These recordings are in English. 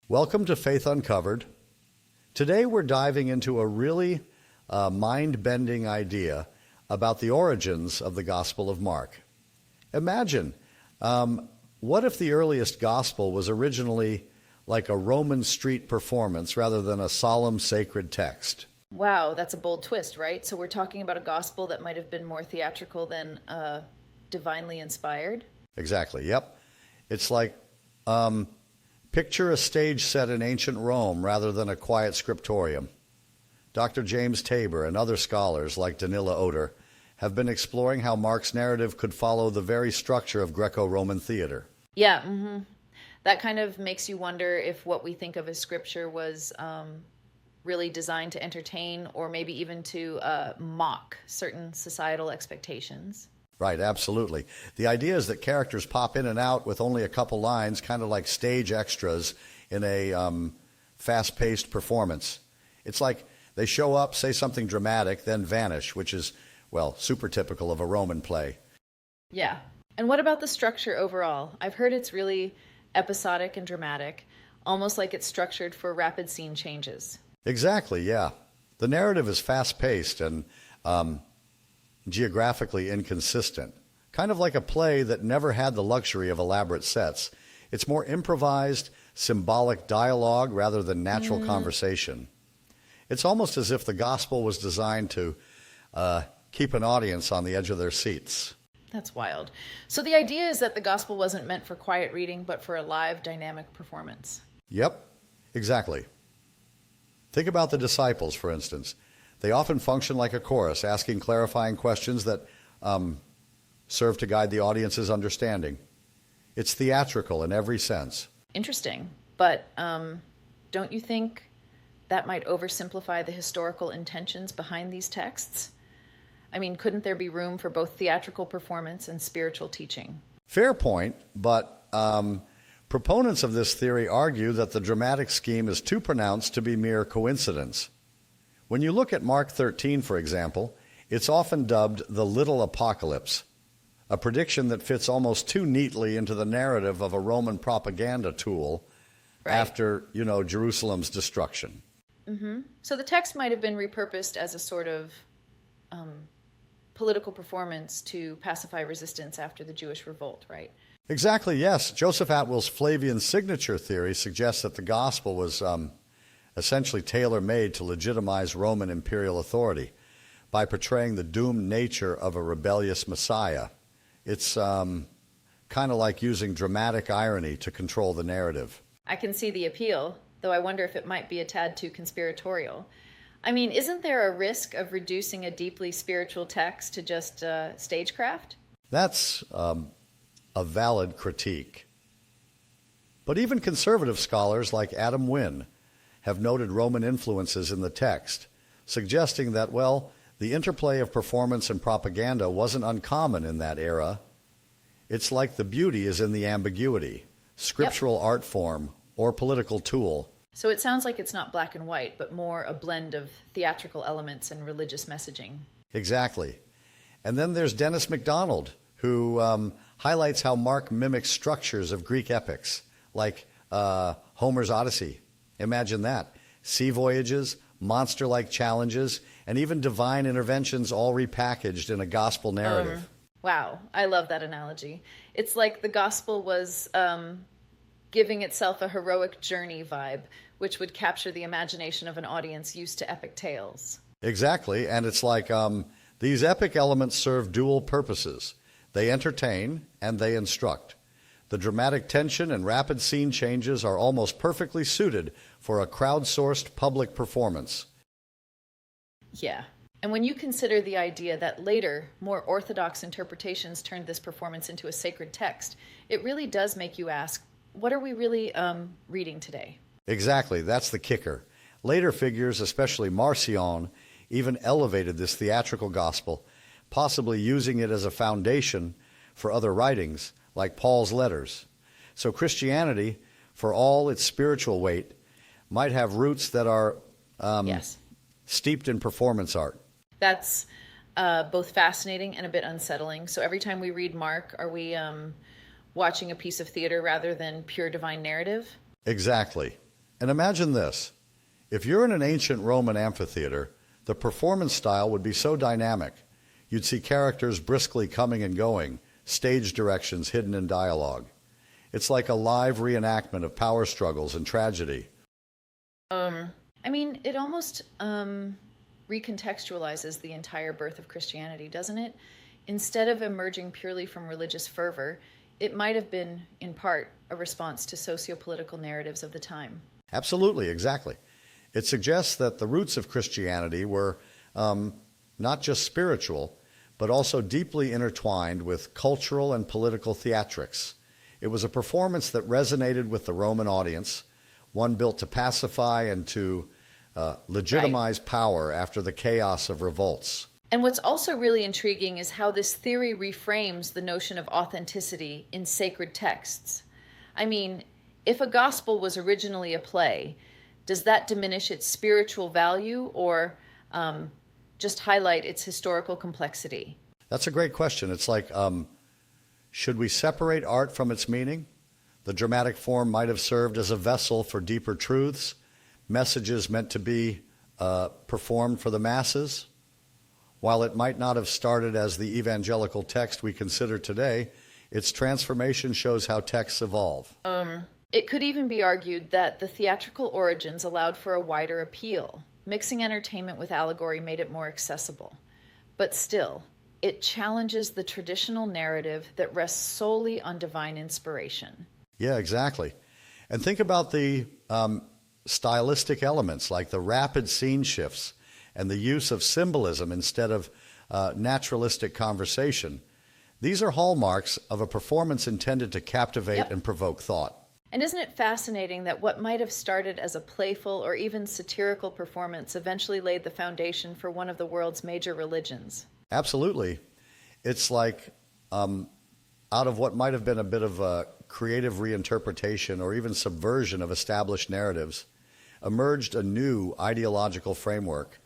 Welcome to Faith Uncovered. Today we're diving into a really mind-bending idea about the origins of the Gospel of Mark. Imagine, what if the earliest gospel was originally like a Roman street performance rather than a solemn sacred text? Wow, that's a bold twist, right? So we're talking about a gospel that might have been more theatrical than divinely inspired? Exactly, yep. It's like, picture a stage set in ancient Rome rather than a quiet scriptorium. Dr. James Tabor and other scholars like Danila Oder have been exploring how Mark's narrative could follow the very structure of Greco-Roman theater. Yeah, that kind of makes you wonder if what we think of as scripture was really designed to entertain or maybe even to mock certain societal expectations. Right, absolutely. The idea is that characters pop in and out with only a couple lines, kind of like stage extras in a fast-paced performance. It's like they show up, say something dramatic, then vanish, which is, well, super typical of a Roman play. Yeah. And what about the structure overall? I've heard it's really episodic and dramatic, almost like it's structured for rapid scene changes. Exactly, yeah. The narrative is fast-paced and geographically inconsistent, kind of like a play that never had the luxury of elaborate sets. It's more improvised, symbolic dialogue rather than natural conversation. It's almost as if the gospel was designed to keep an audience on the edge of their seats. That's wild. So the idea is that the gospel wasn't meant for quiet reading, but for a live, dynamic performance. Yep, exactly. Think about the disciples, for instance. They often function like a chorus, asking clarifying questions that serve to guide the audience's understanding. It's theatrical in every sense. Interesting. But don't you think that might oversimplify the historical intentions behind these texts? I mean, couldn't there be room for both theatrical performance and spiritual teaching? Fair point, but proponents of this theory argue that the dramatic scheme is too pronounced to be mere coincidence. When you look at Mark 13, for example, it's often dubbed the Little Apocalypse, a prediction that fits almost too neatly into the narrative of a Roman propaganda tool after, Jerusalem's destruction. So the text might have been repurposed as a sort of political performance to pacify resistance after the Jewish revolt, right? Exactly, yes. Joseph Atwill's Flavian signature theory suggests that the gospel was essentially tailor-made to legitimize Roman imperial authority by portraying the doomed nature of a rebellious Messiah. It's kind of like using dramatic irony to control the narrative. I can see the appeal, though I wonder if it might be a tad too conspiratorial. I mean, isn't there a risk of reducing a deeply spiritual text to just stagecraft? That's a valid critique. But even conservative scholars like Adam Wynne have noted Roman influences in the text, suggesting that, the interplay of performance and propaganda wasn't uncommon in that era. It's like the beauty is in the ambiguity, scriptural art form, or political tool. So it sounds like it's not black and white, but more a blend of theatrical elements and religious messaging. Exactly. And then there's Dennis MacDonald, who highlights how Mark mimics structures of Greek epics, like Homer's Odyssey. Imagine that. Sea voyages, monster-like challenges, and even divine interventions all repackaged in a gospel narrative. Wow, I love that analogy. It's like the gospel was giving itself a heroic journey vibe, which would capture the imagination of an audience used to epic tales. Exactly, and it's like these epic elements serve dual purposes. They entertain and they instruct. The dramatic tension and rapid scene changes are almost perfectly suited for a crowdsourced public performance. Yeah. And when you consider the idea that later, more orthodox interpretations turned this performance into a sacred text, it really does make you ask, what are we really reading today? Exactly, that's the kicker. Later figures, especially Marcion, even elevated this theatrical gospel, possibly using it as a foundation for other writings, like Paul's letters. So Christianity, for all its spiritual weight, might have roots that are steeped in performance art. That's both fascinating and a bit unsettling. So every time we read Mark, are we watching a piece of theater rather than pure divine narrative? Exactly. And imagine this. If you're in an ancient Roman amphitheater, the performance style would be so dynamic. You'd see characters briskly coming and going, stage directions hidden in dialogue. It's like a live reenactment of power struggles and tragedy. It almost recontextualizes the entire birth of Christianity, doesn't it? Instead of emerging purely from religious fervor, it might have been, in part, a response to socio-political narratives of the time. Absolutely, exactly. It suggests that the roots of Christianity were not just spiritual, but also deeply intertwined with cultural and political theatrics. It was a performance that resonated with the Roman audience, one built to pacify and to legitimize power after the chaos of revolts. And what's also really intriguing is how this theory reframes the notion of authenticity in sacred texts. I mean, if a gospel was originally a play, does that diminish its spiritual value or just highlight its historical complexity? That's a great question. It's like, should we separate art from its meaning? The dramatic form might have served as a vessel for deeper truths, messages meant to be performed for the masses. While it might not have started as the evangelical text we consider today, its transformation shows how texts evolve. It could even be argued that the theatrical origins allowed for a wider appeal. Mixing entertainment with allegory made it more accessible. But still, it challenges the traditional narrative that rests solely on divine inspiration. Yeah, exactly. And think about the stylistic elements like the rapid scene shifts and the use of symbolism instead of naturalistic conversation. These are hallmarks of a performance intended to captivate and provoke thought. And isn't it fascinating that what might have started as a playful or even satirical performance eventually laid the foundation for one of the world's major religions? Absolutely. It's like out of what might have been a bit of a creative reinterpretation or even subversion of established narratives, emerged a new ideological framework.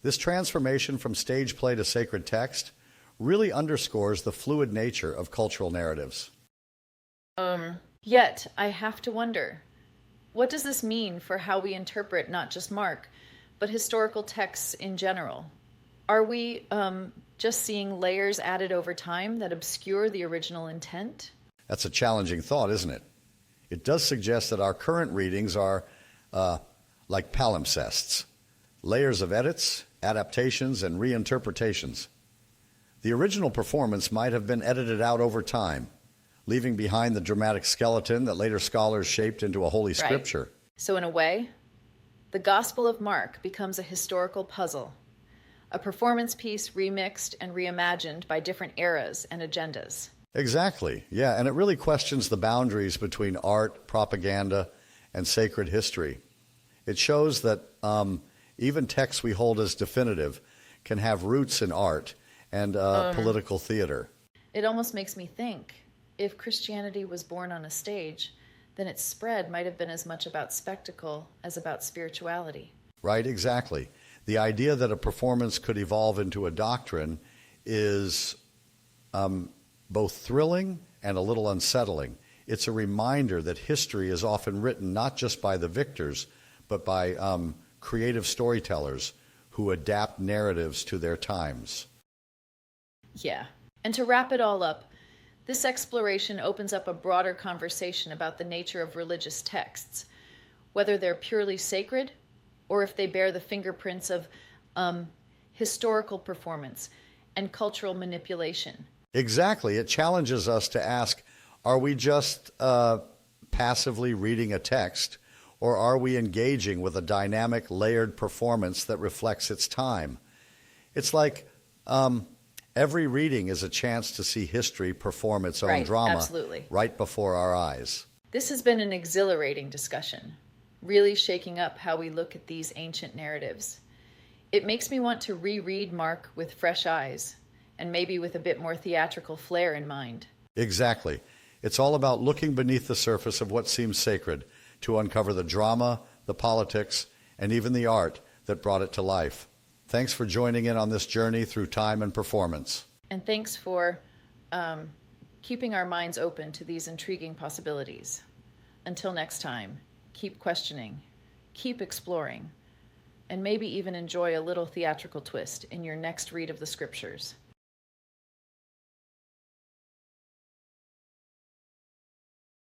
This transformation from stage play to sacred text really underscores the fluid nature of cultural narratives. Yet, I have to wonder, what does this mean for how we interpret not just Mark, but historical texts in general? Are we just seeing layers added over time that obscure the original intent? That's a challenging thought, isn't it? It does suggest that our current readings are like palimpsests, layers of edits, adaptations, and reinterpretations. The original performance might have been edited out over time, leaving behind the dramatic skeleton that later scholars shaped into a holy scripture. So in a way, the Gospel of Mark becomes a historical puzzle, a performance piece remixed and reimagined by different eras and agendas. Exactly, yeah, and it really questions the boundaries between art, propaganda, and sacred history. It shows that even texts we hold as definitive can have roots in art and political theater. It almost makes me think, if Christianity was born on a stage, then its spread might have been as much about spectacle as about spirituality. Right, exactly. The idea that a performance could evolve into a doctrine is both thrilling and a little unsettling. It's a reminder that history is often written not just by the victors, but by creative storytellers who adapt narratives to their times. Yeah. And to wrap it all up, this exploration opens up a broader conversation about the nature of religious texts, whether they're purely sacred or if they bear the fingerprints of historical performance and cultural manipulation. Exactly. It challenges us to ask, are we just passively reading a text, or are we engaging with a dynamic, layered performance that reflects its time? It's like every reading is a chance to see history perform its own drama right before our eyes. This has been an exhilarating discussion, really shaking up how we look at these ancient narratives. It makes me want to reread Mark with fresh eyes, and maybe with a bit more theatrical flair in mind. Exactly. It's all about looking beneath the surface of what seems sacred to uncover the drama, the politics, and even the art that brought it to life. Thanks for joining in on this journey through time and performance. And thanks for keeping our minds open to these intriguing possibilities. Until next time, keep questioning, keep exploring, and maybe even enjoy a little theatrical twist in your next read of the scriptures.